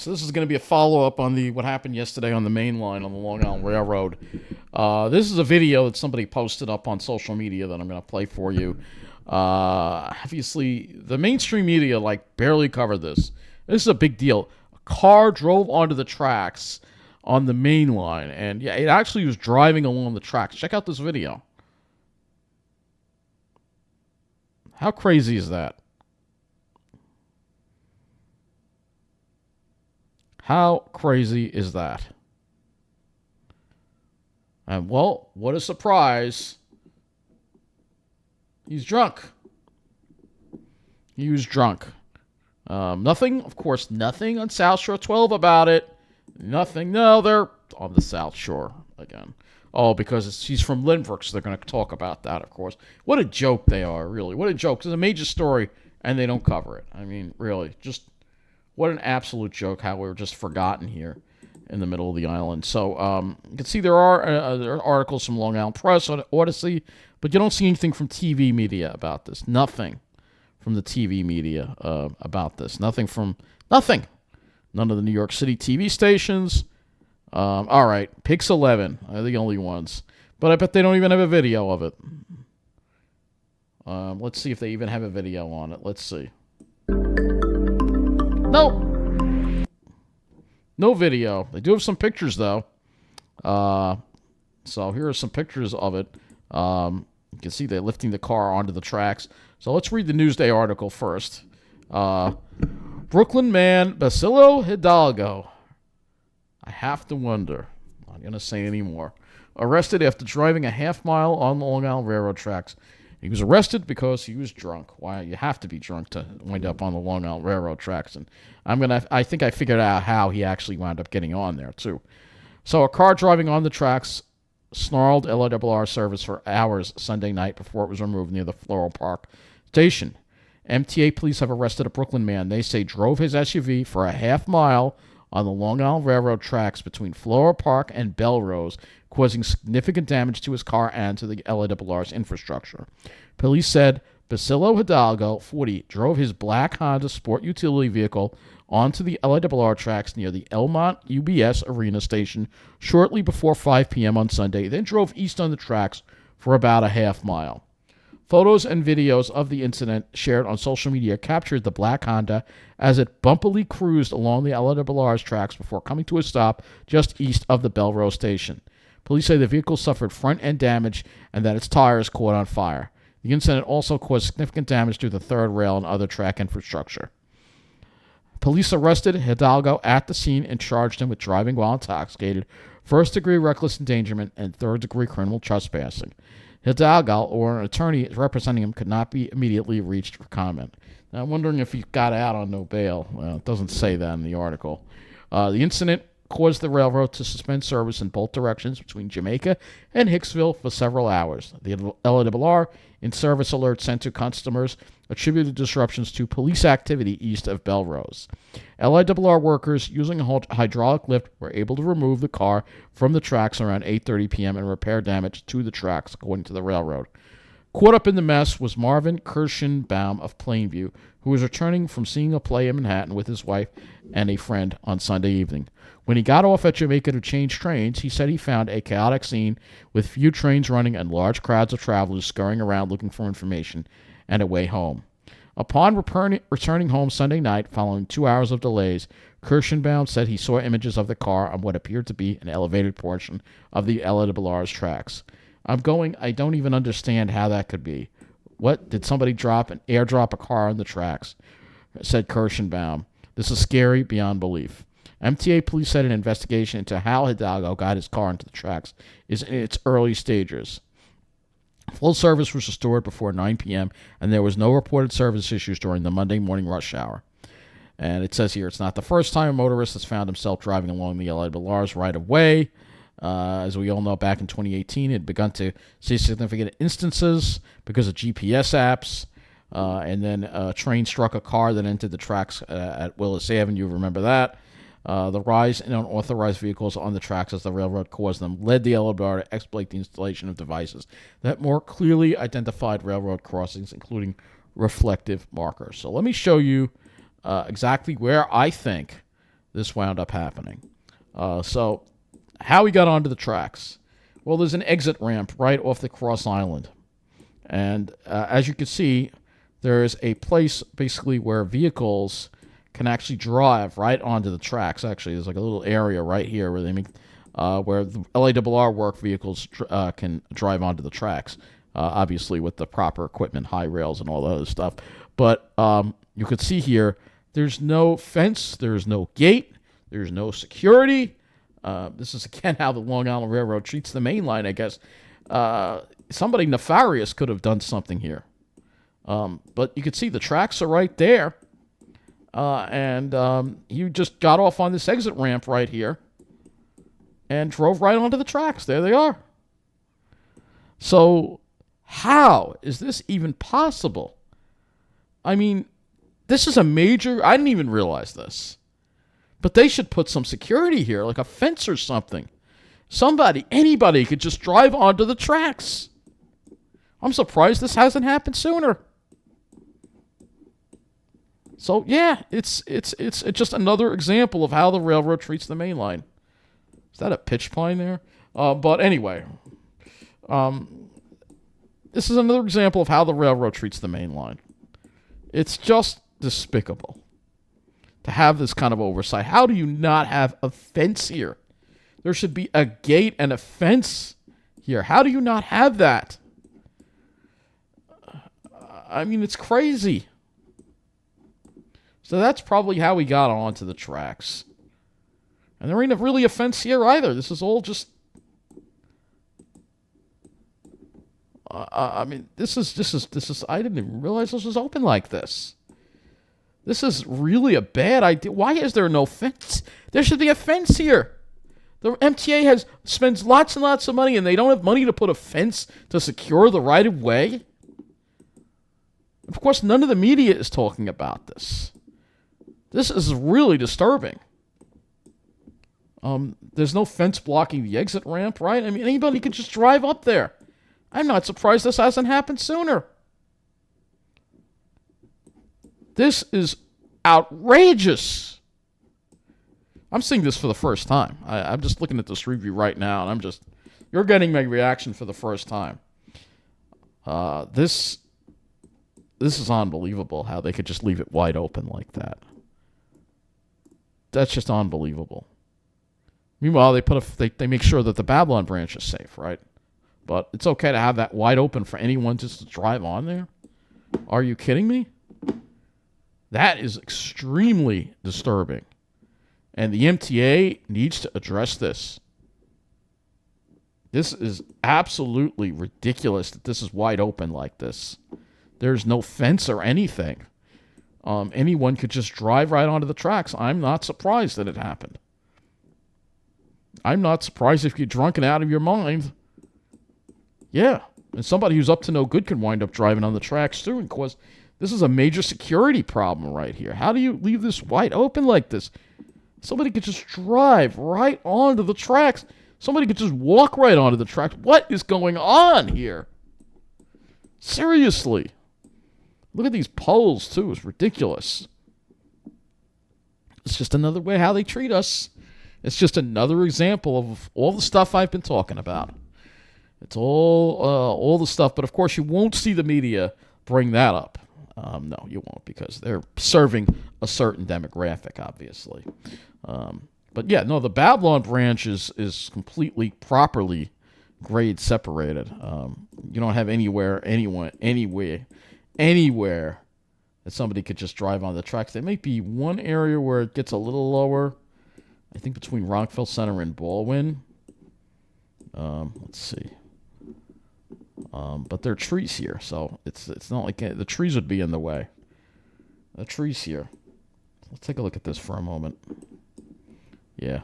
So this is going to be a follow-up on what happened yesterday on the main line on the Long Island Railroad. This is a video that somebody posted up on social media that I'm going to play for you. Obviously, the mainstream media barely covered this. This is a big deal. A car drove onto the tracks on the main line, and yeah, it actually was driving along the tracks. Check out this video. How crazy is that? How crazy is that? And, well, what a surprise. He's drunk. He was drunk. Nothing, of course, nothing on South Shore 12 about it. Nothing. No, they're on the South Shore again. Oh, because he's from Lindbergh, so they're going to talk about that, of course. What a joke they are, really. What a joke. It's a major story, and they don't cover it. I mean, really, just what an absolute joke how we're just forgotten here in the middle of the island. So you can see there are articles from Long Island Press on Odyssey, but you don't see anything from TV media about this. Nothing from the TV media about this. Nothing. None of the New York City TV stations. All right, Pix 11 are the only ones. But I bet they don't even have a video of it. Let's see if they even have a video on it. Let's see. Nope. No video. They do have some pictures, though. So here are some pictures of it. You can see they're lifting the car onto the tracks. So let's read the Newsday article first. Brooklyn man Basilio Hidalgo. I have to wonder. I'm not going to say any more. Arrested after driving a half mile on the Long Island Railroad tracks. He was arrested because he was drunk. Why? You have to be drunk to wind up on the Long Island Railroad tracks. And I think I figured out how he actually wound up getting on there, too. So a car driving on the tracks snarled LIRR service for hours Sunday night before it was removed near the Floral Park station. MTA police have arrested a Brooklyn man they say drove his SUV for a half mile on the Long Island Railroad tracks between Floral Park and Belrose, causing significant damage to his car and to the LIRR's infrastructure. Police said Basilio Hidalgo, 40, drove his black Honda Sport utility vehicle onto the LIRR tracks near the Elmont UBS Arena station shortly before 5 p.m. on Sunday, then drove east on the tracks for about a half mile. Photos and videos of the incident shared on social media captured the black Honda as it bumpily cruised along the LIRR's tracks before coming to a stop just east of the Belrose station. Police say the vehicle suffered front-end damage and that its tires caught on fire. The incident also caused significant damage to the third rail and other track infrastructure. Police arrested Hidalgo at the scene and charged him with driving while intoxicated, first-degree reckless endangerment, and third-degree criminal trespassing. Hidalgo, or an attorney representing him, could not be immediately reached for comment. Now, I'm wondering if he got out on no bail. Well, it doesn't say that in the article. The incident caused the railroad to suspend service in both directions between Jamaica and Hicksville for several hours. The LIRR in-service alert sent to customers attributed disruptions to police activity east of Belrose. LIRR workers using a hydraulic lift were able to remove the car from the tracks around 8:30 p.m. and repair damage to the tracks, according to the railroad. Caught up in the mess was Marvin Kirschenbaum of Plainview, who was returning from seeing a play in Manhattan with his wife and a friend on Sunday evening. When he got off at Jamaica to change trains, he said he found a chaotic scene with few trains running and large crowds of travelers scurrying around looking for information and a way home. Upon returning home Sunday night, following 2 hours of delays, Kirschenbaum said he saw images of the car on what appeared to be an elevated portion of the LIRR's tracks. I don't even understand how that could be. What, did somebody airdrop a car on the tracks? Said Kirschenbaum. This is scary beyond belief. MTA police said an investigation into how Hidalgo got his car into the tracks is in its early stages. Full service was restored before 9 p.m., and there was no reported service issues during the Monday morning rush hour. And it says here, it's not the first time a motorist has found himself driving along the LIRR's right-of-way. As we all know, back in 2018, it had begun to see significant instances because of GPS apps. And then a train struck a car that entered the tracks at Willis Avenue. You remember that. The rise in unauthorized vehicles on the tracks as the railroad caused them led the LIRR to exploit the installation of devices that more clearly identified railroad crossings, including reflective markers. So let me show you exactly where I think this wound up happening. So how he got onto the tracks? Well, there's an exit ramp right off the cross island. And as you can see, there is a place basically where vehicles can actually drive right onto the tracks. Actually, there's like a little area right here where they make where the LIRR work vehicles can drive onto the tracks. Obviously, with the proper equipment, high rails, and all that other stuff. But you can see here, there's no fence, there's no gate, there's no security. This is again how the Long Island Railroad treats the main line, I guess. Somebody nefarious could have done something here. But you can see the tracks are right there. And you just got off on this exit ramp right here and drove right onto the tracks. There they are. So how is this even possible? I mean, this is a major... I didn't even realize this. But they should put some security here, like a fence or something. Anybody could just drive onto the tracks. I'm surprised this hasn't happened sooner. So yeah, it's just another example of how the railroad treats the main line. Is that a pitch pine there? But anyway, this is another example of how the railroad treats the main line. It's just despicable to have this kind of oversight. How do you not have a fence here? There should be a gate and a fence here. How do you not have that? I mean, it's crazy. So that's probably how we got onto the tracks. And there ain't really a fence here either. This is all just... I mean, this is... I didn't even realize this was open like this. This is really a bad idea. Why is there no fence? There should be a fence here. The MTA spends lots and lots of money, and they don't have money to put a fence to secure the right-of-way. Of course, none of the media is talking about this. This is really disturbing. There's no fence blocking the exit ramp, right? I mean, anybody could just drive up there. I'm not surprised this hasn't happened sooner. This is outrageous. I'm seeing this for the first time. I'm just looking at this review right now, and you're getting my reaction for the first time. This is unbelievable how they could just leave it wide open like that. That's just unbelievable. Meanwhile, they make sure that the Babylon branch is safe, right? But it's okay to have that wide open for anyone just to drive on there? Are you kidding me? That is extremely disturbing. And the MTA needs to address this. This is absolutely ridiculous that this is wide open like this. There's no fence or anything. Anyone could just drive right onto the tracks. I'm not surprised that it happened. I'm not surprised if you're drunk and out of your mind. Yeah, and somebody who's up to no good can wind up driving on the tracks too, because this is a major security problem right here. How do you leave this wide open like this? Somebody could just drive right onto the tracks. Somebody could just walk right onto the tracks. What is going on here? Seriously. Look at these poles, too. It's ridiculous. It's just another way how they treat us. It's just another example of all the stuff I've been talking about. It's all the stuff, but of course you won't see the media bring that up. No, you won't, because they're serving a certain demographic, obviously. But yeah, no, the Babylon branch is completely properly grade separated. You don't have anywhere that somebody could just drive on the tracks. There might be one area where it gets a little lower. I think between Rockville Center and Baldwin. Let's see. But there are trees here, so it's not like the trees would be in the way. The trees here. Let's take a look at this for a moment. Yeah,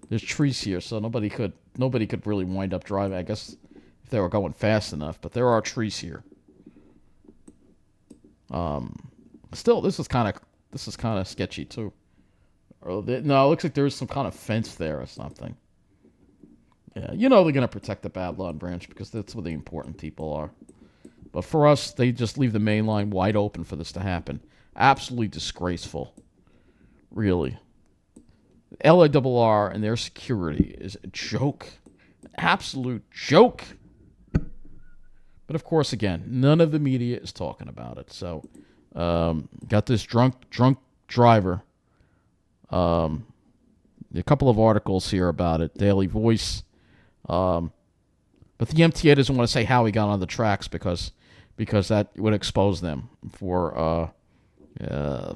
there's trees here, so nobody could really wind up driving. I guess if they were going fast enough, but there are trees here. Still, this is kind of sketchy too. No, it looks like there's some kind of fence there or something. Yeah, they're going to protect the Babylon branch because that's where the important people are. But for us, they just leave the main line wide open for this to happen. Absolutely disgraceful. Really. LIRR and their security is a joke, an absolute joke. But of course, again, none of the media is talking about it. So, got this drunk driver. A couple of articles here about it. Daily Voice. But the MTA doesn't want to say how he got on the tracks because that would expose them for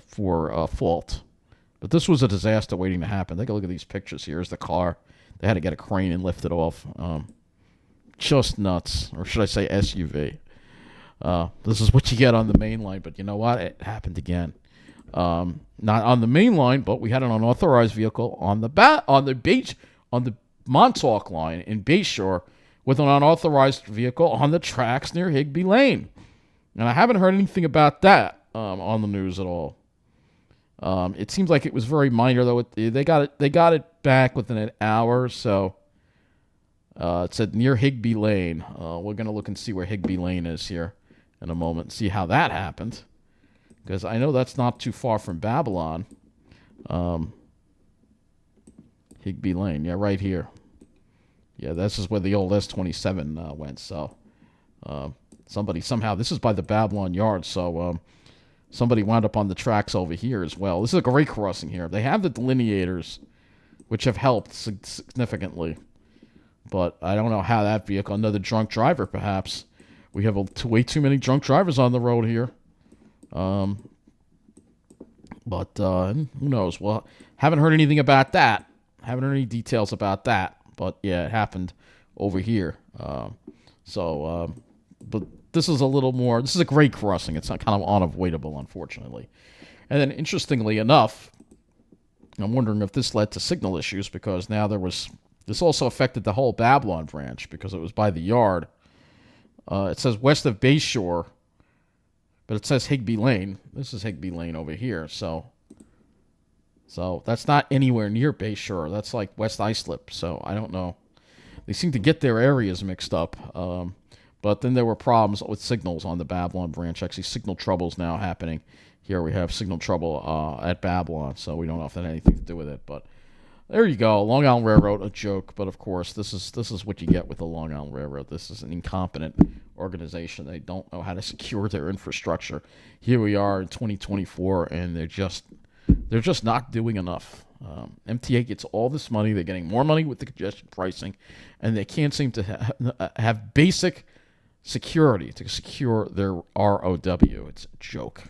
fault. But this was a disaster waiting to happen. Take a look at these pictures. Here's the car. They had to get a crane and lift it off. Just nuts, or should I say SUV. This is what you get on the main line, but you know what? It happened again. Not on the main line, but we had an unauthorized vehicle on the Montauk line in Bayshore with an unauthorized vehicle on the tracks near Higbee Lane. And I haven't heard anything about that on the news at all. It seems like it was very minor, though. They got it back within an hour or so. It said near Higbee Lane. We're going to look and see where Higbee Lane is here in a moment, see how that happened. Because I know that's not too far from Babylon. Higbee Lane, yeah, right here. Yeah, this is where the old S27 went. So this is by the Babylon Yard, so somebody wound up on the tracks over here as well. This is a great crossing here. They have the delineators, which have helped significantly. But I don't know how that vehicle, another drunk driver perhaps. We have way too many drunk drivers on the road here. But who knows? Well, haven't heard anything about that. Haven't heard any details about that. But yeah, it happened over here. But this is this is a great crossing. It's kind of unavoidable, unfortunately. And then interestingly enough, I'm wondering if this led to signal issues because now this also affected the whole Babylon branch because it was by the yard. It says west of Bayshore, but it says Higbee Lane. This is Higbee Lane over here. So that's not anywhere near Bayshore. That's like West Islip. So I don't know. They seem to get their areas mixed up. But then there were problems with signals on the Babylon branch. Actually, signal troubles now happening. Here we have signal trouble at Babylon. So we don't know if that had anything to do with it, but. There you go, Long Island Railroad, a joke, but of course, this is what you get with the Long Island Railroad. This is an incompetent organization. They don't know how to secure their infrastructure. Here we are in 2024, and they're just not doing enough. MTA gets all this money. They're getting more money with the congestion pricing, and they can't seem to have basic security to secure their ROW. It's a joke.